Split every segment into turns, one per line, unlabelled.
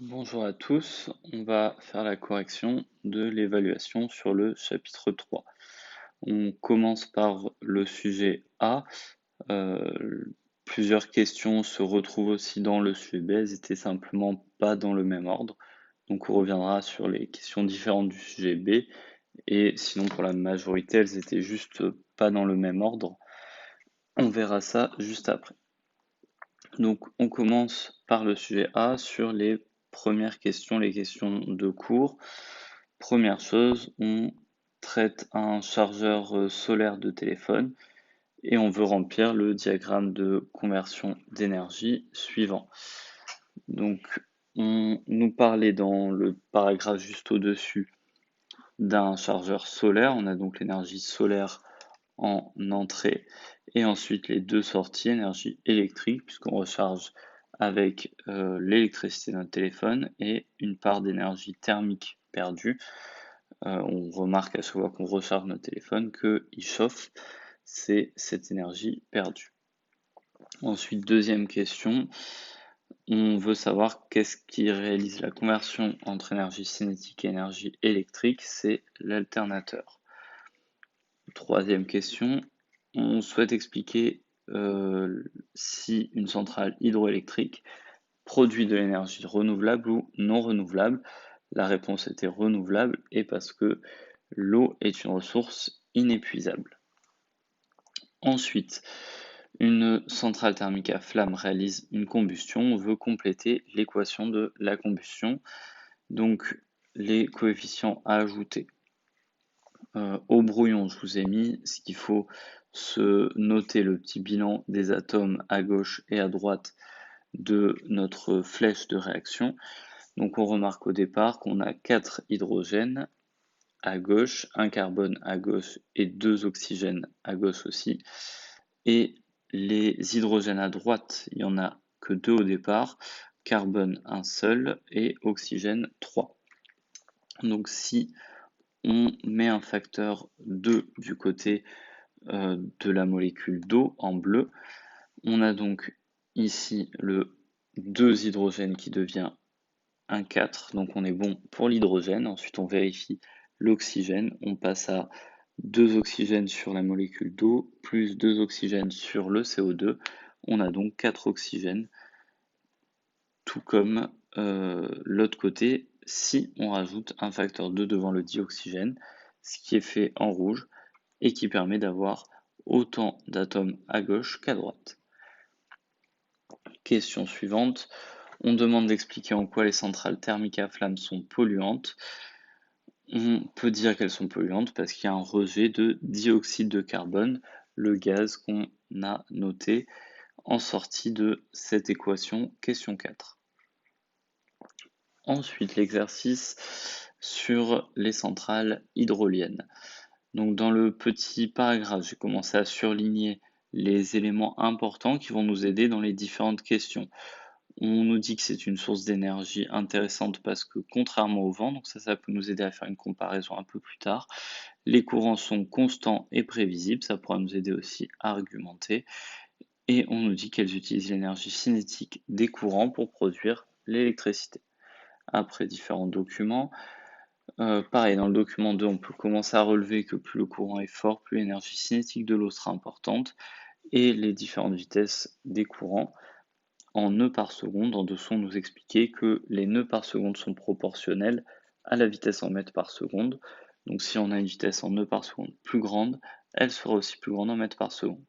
Bonjour à tous, on va faire la correction de l'évaluation sur le chapitre 3. On commence par le sujet A. Plusieurs questions se retrouvent aussi dans le sujet B, elles étaient simplement pas dans le même ordre. Donc on reviendra sur les questions différentes du sujet B. Et sinon pour la majorité, elles étaient juste pas dans le même ordre. On verra ça juste après. Donc on commence par le sujet A sur les premières questions, les questions de cours. Première chose, on traite un chargeur solaire de téléphone et on veut remplir le diagramme de conversion d'énergie suivant. Donc on nous parlait dans le paragraphe juste au-dessus d'un chargeur solaire. On a donc l'énergie solaire en entrée et ensuite les deux sorties, énergie électrique, puisqu'on recharge avec l'électricité de notre téléphone et une part d'énergie thermique perdue. On remarque à chaque fois qu'on recharge notre téléphone qu'il chauffe, c'est cette énergie perdue. Ensuite, deuxième question, on veut savoir qu'est-ce qui réalise la conversion entre énergie cinétique et énergie électrique, c'est l'alternateur. Troisième question, on souhaite expliquer si une centrale hydroélectrique produit de l'énergie renouvelable ou non renouvelable. La réponse était renouvelable et parce que l'eau est une ressource inépuisable. Ensuite, une centrale thermique à flamme réalise une combustion. On veut compléter l'équation de la combustion. Donc, les coefficients à ajouter. Au brouillon, je vous ai mis ce qu'il faut se noter le petit bilan des atomes à gauche et à droite de notre flèche de réaction. Donc on remarque au départ qu'on a 4 hydrogènes à gauche, un carbone à gauche et 2 oxygènes à gauche aussi. Et les hydrogènes à droite, il n'y en a que 2 au départ, carbone un seul et oxygène 3. Donc si on met un facteur 2 du côté de la molécule d'eau en bleu, on a donc ici le 2 hydrogène qui devient un 4, donc on est bon pour l'hydrogène. Ensuite on vérifie l'oxygène, on passe à 2 oxygènes sur la molécule d'eau, plus 2 oxygènes sur le CO2, on a donc 4 oxygènes, tout comme l'autre côté, si on rajoute un facteur 2 devant le dioxygène, ce qui est fait en rouge, et qui permet d'avoir autant d'atomes à gauche qu'à droite. Question suivante, on demande d'expliquer en quoi les centrales thermiques à flamme sont polluantes. On peut dire qu'elles sont polluantes parce qu'il y a un rejet de dioxyde de carbone, le gaz qu'on a noté en sortie de cette équation, question 4. Ensuite, l'exercice sur les centrales hydroliennes. Donc dans le petit paragraphe, j'ai commencé à surligner les éléments importants qui vont nous aider dans les différentes questions. On nous dit que c'est une source d'énergie intéressante parce que contrairement au vent, donc ça peut nous aider à faire une comparaison un peu plus tard, les courants sont constants et prévisibles, ça pourra nous aider aussi à argumenter. Et on nous dit qu'elles utilisent l'énergie cinétique des courants pour produire l'électricité. Après différents documents, pareil, dans le document 2, on peut commencer à relever que plus le courant est fort, plus l'énergie cinétique de l'eau sera importante, et les différentes vitesses des courants en nœuds par seconde. En dessous, on nous expliquait que les nœuds par seconde sont proportionnels à la vitesse en mètres par seconde. Donc si on a une vitesse en nœuds par seconde plus grande, elle sera aussi plus grande en mètres par seconde.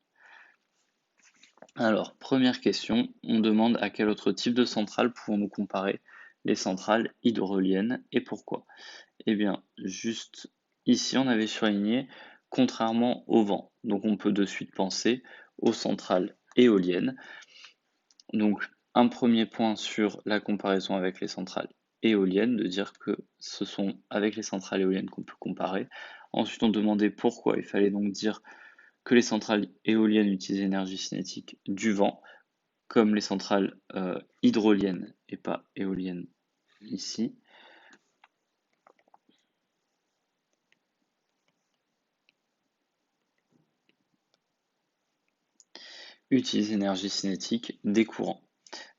Alors, première question, on demande à quel autre type de centrale pouvons-nous comparer les centrales hydroliennes et pourquoi? Eh bien, juste ici, on avait surligné contrairement au vent. Donc on peut de suite penser aux centrales éoliennes. Donc un premier point sur la comparaison avec les centrales éoliennes, de dire que ce sont avec les centrales éoliennes qu'on peut comparer. Ensuite, on demandait pourquoi. Il fallait donc dire que les centrales éoliennes utilisent l'énergie cinétique du vent, comme les centrales hydroliennes et pas éoliennes ici. Utilisent l'énergie cinétique des courants.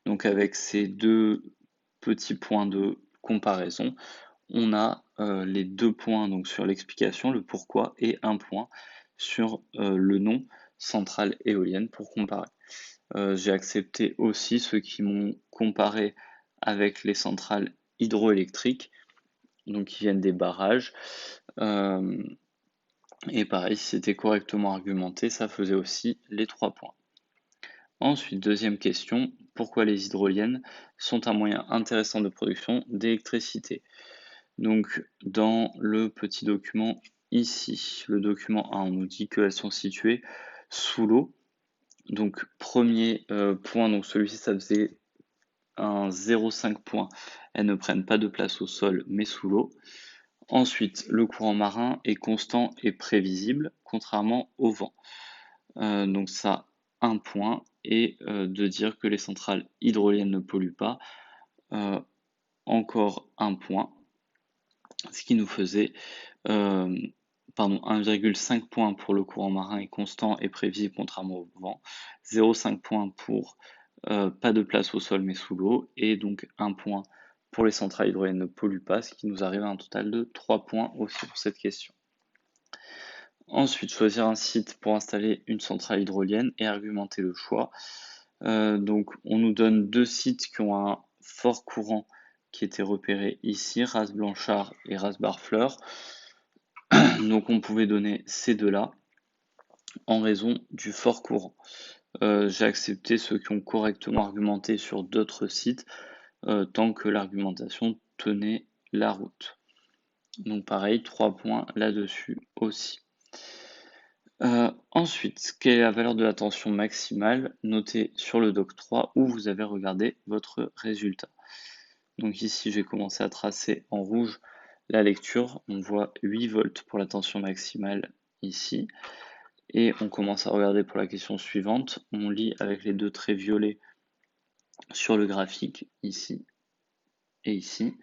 Donc avec ces deux petit point de comparaison, on a les 2 points donc sur l'explication, le pourquoi, et un point sur le nom centrale éolienne pour comparer. J'ai accepté aussi ceux qui m'ont comparé avec les centrales hydroélectriques, donc qui viennent des barrages. Et pareil, si c'était correctement argumenté, ça faisait aussi les 3 points. Ensuite, deuxième question, pourquoi les hydroliennes sont un moyen intéressant de production d'électricité? Donc, dans le petit document ici, le document 1, on nous dit qu'elles sont situées sous l'eau. Donc, premier point, donc celui-ci, ça faisait un 0,5 point. Elles ne prennent pas de place au sol, mais sous l'eau. Ensuite, le courant marin est constant et prévisible, contrairement au vent. Donc ça, un point. Et de dire que les centrales hydroliennes ne polluent pas, encore un point. Ce qui nous faisait 1,5 point pour le courant marin est constant et prévisible contrairement au vent, 0,5 point pour pas de place au sol mais sous l'eau, et donc un point pour les centrales hydroliennes ne polluent pas, ce qui nous arrive à un total de 3 points aussi pour cette question. Ensuite, choisir un site pour installer une centrale hydrolienne et argumenter le choix. Donc on nous donne 2 sites qui ont un fort courant qui était repéré ici, Ras-Blanchard et Ras-Barfleur. Donc on pouvait donner ces deux-là en raison du fort courant. J'ai accepté ceux qui ont correctement argumenté sur d'autres sites tant que l'argumentation tenait la route. Donc pareil, 3 points là-dessus aussi. Ensuite, quelle est la valeur de la tension maximale notée sur le doc 3 où vous avez regardé votre résultat? Donc ici, j'ai commencé à tracer en rouge la lecture. On voit 8 volts pour la tension maximale ici. Et on commence à regarder pour la question suivante. On lit avec les 2 traits violets sur le graphique, ici et ici,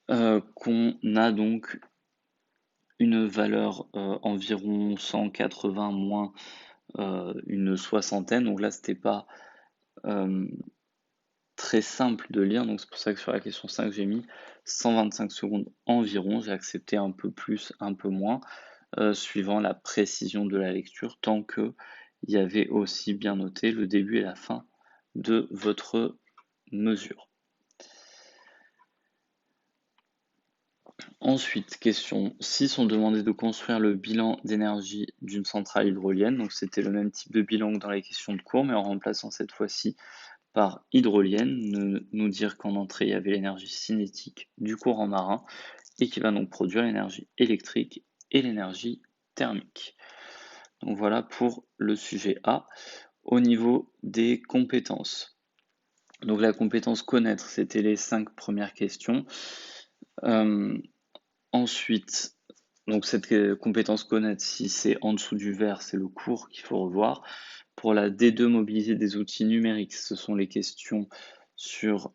qu'on a donc une valeur environ 180 moins une soixantaine. Donc là, c'était pas très simple de lire, donc c'est pour ça que sur la question 5, j'ai mis 125 secondes environ. J'ai accepté un peu plus, un peu moins, suivant la précision de la lecture, tant que il y avait aussi bien noté le début et la fin de votre mesure. Ensuite, question 6, on demandait de construire le bilan d'énergie d'une centrale hydrolienne. Donc c'était le même type de bilan que dans les questions de cours, mais en remplaçant cette fois-ci par hydrolienne, nous dire qu'en entrée, il y avait l'énergie cinétique du courant marin et qui va donc produire l'énergie électrique et l'énergie thermique. Donc voilà pour le sujet A. Au niveau des compétences. Donc la compétence connaître, c'était les 5 premières questions. Ensuite, donc cette compétence connaître, si c'est en dessous du vert, c'est le cours qu'il faut revoir. Pour la D2, mobiliser des outils numériques, ce sont les questions sur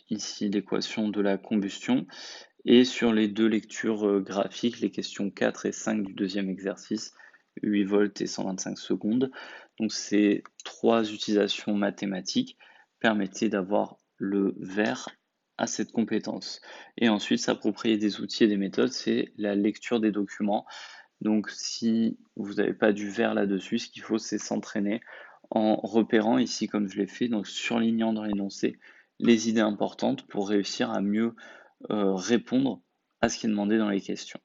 ici l'équation de la combustion. Et sur les 2 lectures graphiques, les questions 4 et 5 du deuxième exercice, 8 volts et 125 secondes. Donc ces 3 utilisations mathématiques permettaient d'avoir le vert à cette compétence. Et ensuite, s'approprier des outils et des méthodes, c'est la lecture des documents. Donc si vous n'avez pas du vert là-dessus, ce qu'il faut, c'est s'entraîner en repérant ici, comme je l'ai fait, donc surlignant dans l'énoncé les idées importantes pour réussir à mieux répondre à ce qui est demandé dans les questions.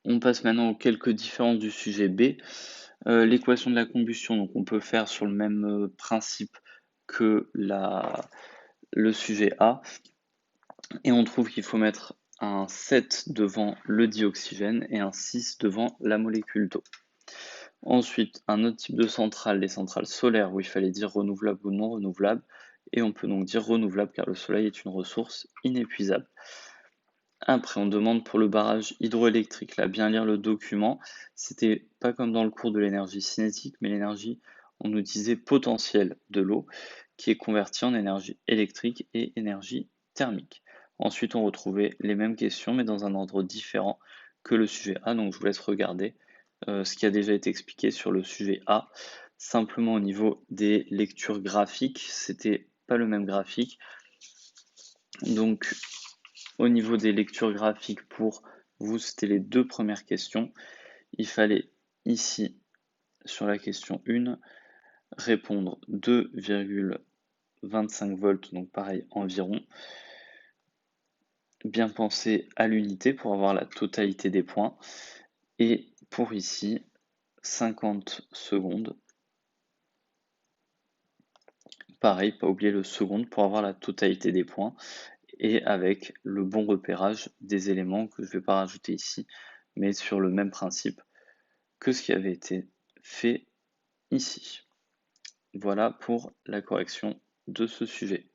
On passe maintenant aux quelques différences du sujet B. L'équation de la combustion, donc on peut faire sur le même principe que le sujet A. Et on trouve qu'il faut mettre un 7 devant le dioxygène et un 6 devant la molécule d'eau. Ensuite, un autre type de centrale, les centrales solaires, où il fallait dire renouvelable ou non renouvelable. Et on peut donc dire renouvelable car le soleil est une ressource inépuisable. Après, on demande pour le barrage hydroélectrique. Là, bien lire le document. C'était pas comme dans le cours de l'énergie cinétique, mais l'énergie, on nous disait potentielle de l'eau, qui est convertie en énergie électrique et énergie thermique. Ensuite, on retrouvait les mêmes questions, mais dans un ordre différent que le sujet A. Donc, je vous laisse regarder ce qui a déjà été expliqué sur le sujet A. Simplement au niveau des lectures graphiques, c'était pas le même graphique. Donc, au niveau des lectures graphiques pour vous, c'était les 2 premières questions. Il fallait ici, sur la question 1, répondre 2,25 volts, donc pareil, environ. Bien penser à l'unité pour avoir la totalité des points. Et pour ici, 50 secondes. Pareil, pas oublier le seconde pour avoir la totalité des points et avec le bon repérage des éléments que je ne vais pas rajouter ici, mais sur le même principe que ce qui avait été fait ici. Voilà pour la correction de ce sujet.